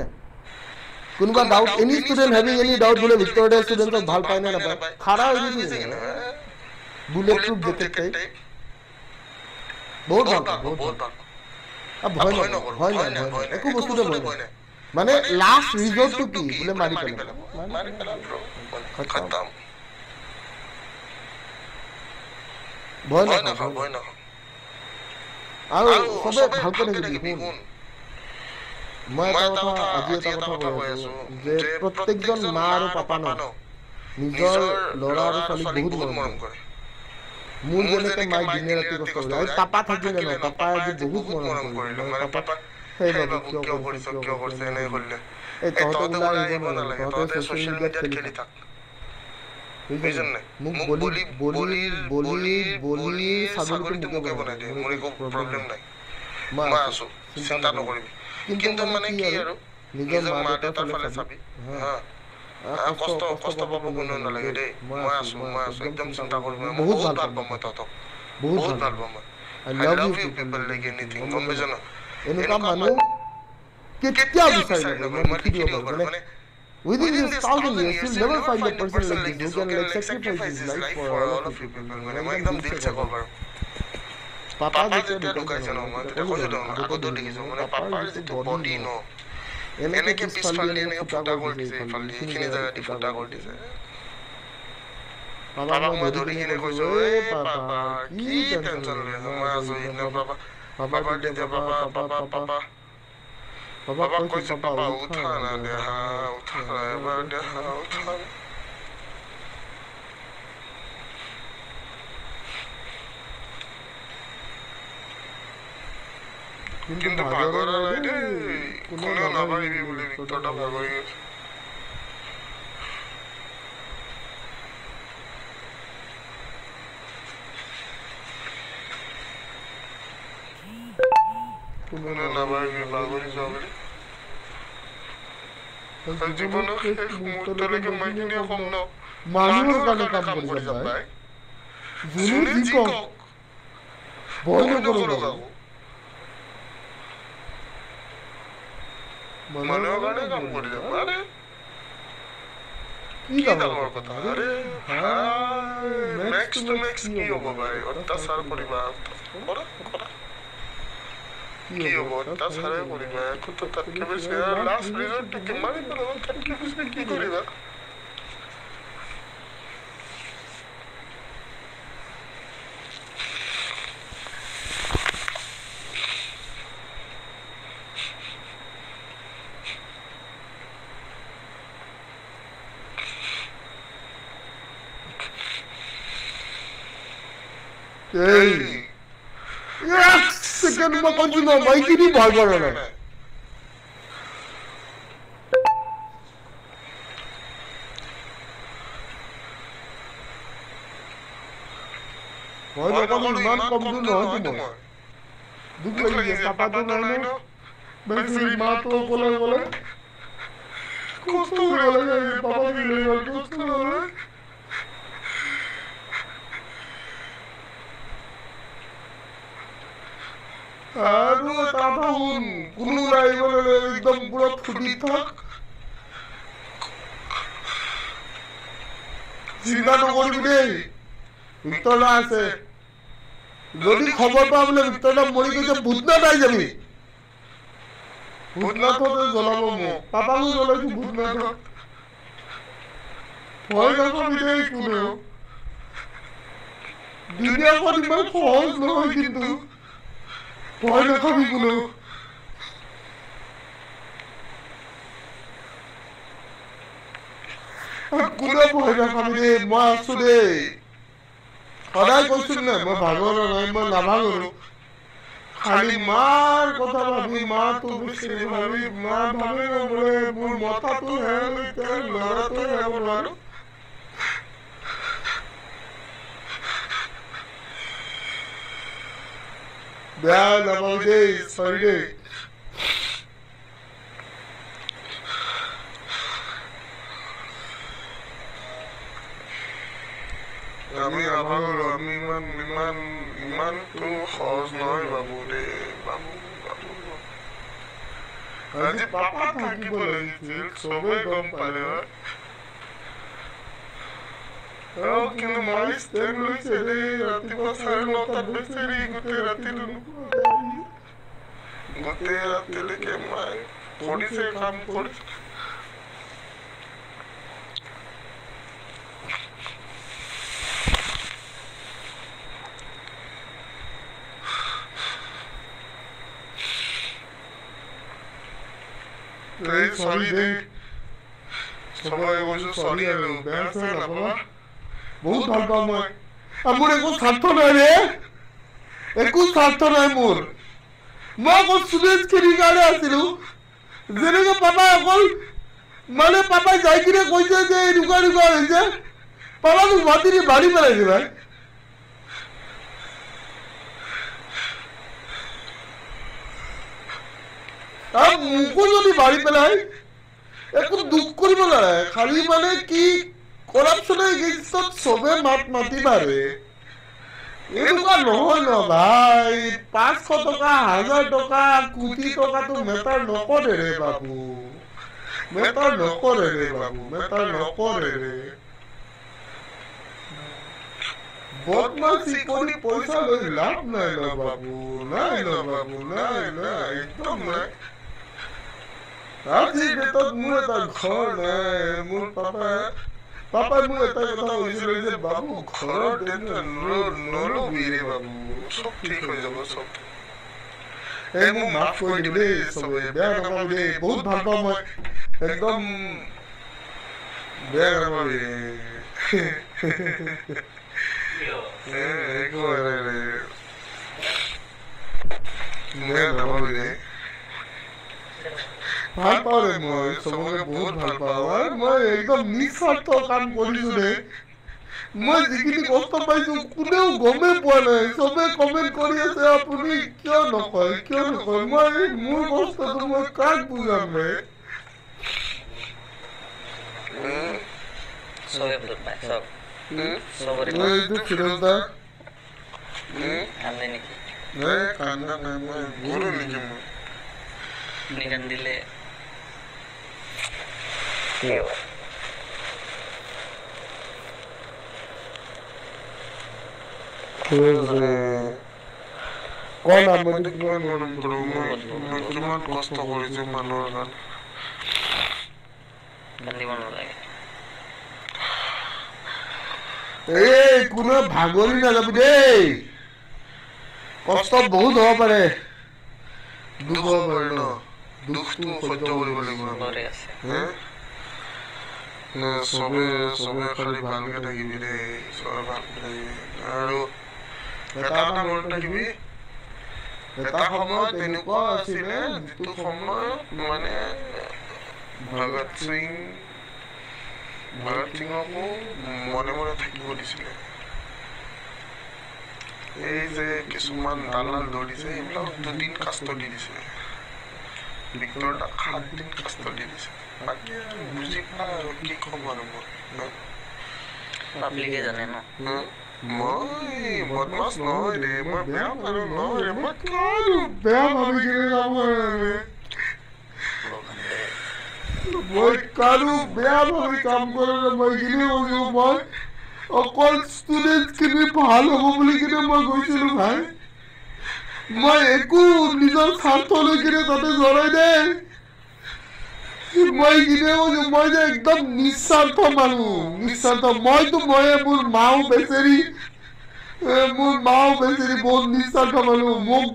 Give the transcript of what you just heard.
না কোনোবা doubt any student having any doubt বলে ভিক্টোৰিয়া স্টুডেন্টক ভাল পায় না নাপায় খাৰা হৈ গৈছে বুলেট প্ৰুফ জ্যাকেট টাইপ বহুত ভাল ভয় নকৰো একো বস্তুতে ভয় নাই মানে লাষ্ট ৰিজল্টটো কি বোলে মাৰি পেলাম খতম ভয় নকৰো আৰু সবে ভালকৈ থাকিবি শুন মই এটা কথা আজি এটা কথা কৈ আছো যে প্ৰত্যেকজন মা আৰু পাপা ন নিজৰ ল'ৰা আৰু ছোৱালীক বহুত মৰম কৰে মোৰ যেনেকৈ মাই দিনে ৰাতি কষ্ট কৰে আৰু পাপা থাকিলে ন পাপাই আজি বহুত মৰম কৰিলে মানে পাপা সেই বাবু কিয় কৰিছে এনে কৰিলে এই তহঁতে ওলাই আহিব নালাগে তহঁতে ছ'চিয়েল মিডিয়াত খেলি থাক বুজিছ নাই মোক বলি ছাগলীটো মোকে বনাই দিয়ে মোৰ একো প্ৰব্লেম নাই মই আছো চিন্তা নকৰিবি কিন্তু মানে কি আৰু নিজৰ মা দেউতাৰ ফালে চাবি হা কষ্ট পাব কোনো নালাগে দেই মই আছো একদম চিন্তা কৰিব বহুত ভাল পাম মই তহঁতক বহুত ভাল পাম I love you people like anything গম পাইছ ন এনেকুৱা মানুহ কেতিয়াও বিচাৰি নাপাবি মই লিখি দিব পাৰোঁ মানে within this 1000 years you'll never find a person like this who can like sacrifice his life for all of you people মানে মই একদম দিল সে কল পাৰোঁ পাপা যেতিয়া ঢুকাইছে ন মই তেতিয়া কৈছোঁ ন আগতেও দেখিছোঁ মানে পাপাৰ যিটো বডি ন এনেকে পিছফালে এনেকে ফুটা কৰি দিছে এইফালে এইখিনি জেগা দি ফুটা কৰি দিছে পাপাক মই ধৰি কিনে কৈছোঁ এ পাপা কি টেনচন লৈ আছ মই আছোঁ ইনে পাপা তেতিয়া পাপা কৈছে পাপা উঠা না দেহা উঠা এবাৰ দেহা উঠা কিন্তু ভাগৰ নাই দেই কোনেও নাভাবিবি বুলি ভিক্টৰটা ভাগৰি গৈছে কোনেও নাভাবিবি ভাগৰি যোৱা বুলি জীৱনৰ শেষ মুহূৰ্তলৈকে মই এইখিনিয়ে ক'ম ন মানুহৰ কাৰণে কাম কৰি যাম ভাই যোনে যি কওক ভয় নকৰো যাব মানুহৰ কাৰণে কাম কৰি যাম আৰে কি ডাঙৰ কথা আৰে নেক্সট কি হ'ব ভাই অত্যাচাৰ কৰিবা কি হ'ব অত্যাচাৰে কৰিবা একোতো তাতকে বেছি লাষ্ট ৰিজল্টটো মাৰি পেলাব তাতকে বেছি কি কৰিবা Hey! Yes! Second mo konti na, may kini barbara na. Why na kami man kamdu na hati mo? Duk lagi papa to na no. Basi ma to bola. Kosto bola papa dile kosto bola. আৰু তাবা হুন কোনো নাই বলে একদম পুৰো ফুটি থাক চিন্তা নকৰিবি দেই ভিক্টৰটা আছে যদি খবৰ পা বোলে ভিক্টৰটা মৰি গৈছে ভূতনাথ আহি যাবি ভূতনাথতে জ্বলাব মোক পাপাকো জ্বলাইছো ভূতনাথত ভয় নকৰিবি দেই কোনেও দুনিয়াখন ইমান সহজ নহয় কিন্তু ভয় নকৰিবি কোনেও কোনেও ভয় নকৰিবি দেই মই আছো দেই সদায় কৈছো না মই ভাগৰ নাই মই নাভাগৰো খালি মাৰ কথা ভাবি মাতো বিচাৰি ভাবি মা ভাবি বোলে মোৰ মতাটো হেৰাই ল'ৰাটো হেৰাব নোৱাৰো বেয়া নাপাব দেই চৰি দেই আমি নাভাগৰো আমি ইমানটো সহজ নহয় বাবু দেই বাবু আজি পাপা থাকিব লাগিছিল চবেই গম পালে কিন্তু মাই ষ্টেণ্ড লৈছে দেই ৰাতিপুৱা 9:30 বেচেৰি গোটেই ৰাতিলৈকে মাই কৰিছে কাম কৰিছে sorry deh সবাই কৈছো sorry আৰু বেয়া চেয়া নাপাবা বহুত ভাল পাওঁ মই মোৰ একো স্বাৰ্থ নাই ৰে একো স্বাৰ্থ নাই মোৰ মই অকল সুৰেশ খেলিৰ কাৰণে আছিলো যেনেকে পাপাই অকল মানে পাপাই যাই কিনে কৈছে যে এনেকুৱা হৈছে পাপাক মাতিনি মাৰি পেলাইছে ভাই মোকো যদি মাৰি পেলাই একো দুখ কৰিব নালাগে খালি মানে কি কৰাপশ্যনৰ এগেইনষ্টত চবে মাতি মাৰে এনেকুৱা নহয় ন ভাই 500 টকা 1000 টকা কোটি টকাটো মেটাৰ নকৰে ৰে বাবু মেটাৰ নকৰে ৰে বদমাছি কৰি পইচা লৈ লাভ নাই ন বাবু নাই একদম নাই আজি ডেটত মোৰ এটা ঘৰ নাই মোৰ পাপাই মোৰ এটা কথা কৈছিলে যে বাবু ঘৰৰ টেনচন নলবি ৰে বাবু চব ঠিক হৈ যাব চব মোক মাফ কৰি দিবি দেই চবে বেয়া নাপাবি দেই বহুত ভাল পাওঁ মই একদম বেয়া নাপাবি ভাল পাওঁ ৰে মই চবকে বহুত ভাল পাওঁ মই একদম নিস্বাৰ্থ কাম কৰিছো ৰে মই যিখিনি কষ্ট পাইছো কোনেও গমেই পোৱা নাই চবে কমেণ্ট কৰি আছে আপুনি কিয় নকয় মই মোৰ কষ্টটো মই কাক বুজাম ৰে এইটো ফিৰোজ দা কান্দা নাই মই গৰু নেকি মই নিকান্দিলে কিমান কষ্ট কৰিছো মানুহৰ কাৰণে কান্দিব নালাগে কোনো ভাগৰি নাযাবি দেই কষ্ট বহুত হ'ব পাৰে দুখ হ'ব পাৰে ন দুখটো সহ্য কৰিব লাগিব চবে খালি ভালকে থাকিবি দেই চবে ভালকে থাকিবি আৰু এটা মনত ৰাখিবি এটা সময়ত এনেকুৱা আছিলে যিটো সময়ত মানে ভগত সিঙকো মনে মনে থাকিব দিছিলে এই যে কিছুমান দালাল দৌৰিছে এইবিলাক 2 দিন কাষ্ট দি দিছে ভিক্টৰ দাক 7 দিন কাষ্ট দি দিছে বাকী বুজি পাই আৰু কি ক'ম আৰু মই পাব্লিকে জানে ন মই বদমাছ নহয় ৰে মই বেয়া মানুহ নহয় ৰে মই কাৰো বেয়া ভাবি কিনে যাম মই কাৰো বেয়া ভাবি কাম কৰা মই কিনে কৈছো মই অকল ষ্টুডেণ্ট খিনি ভাল হ'ব বুলি কিনে মই গৈছিলো ভাই মই একো নিজৰ স্বাৰ্থ লৈ কিনে তাতে জৰাই নাই মই কিনে কৈছো মই যে একদম নিস্বাৰ্থ মানুহ মইতো মোৰ মাও বেচেৰি বহুত নিস্বাৰ্থ মানুহ মোক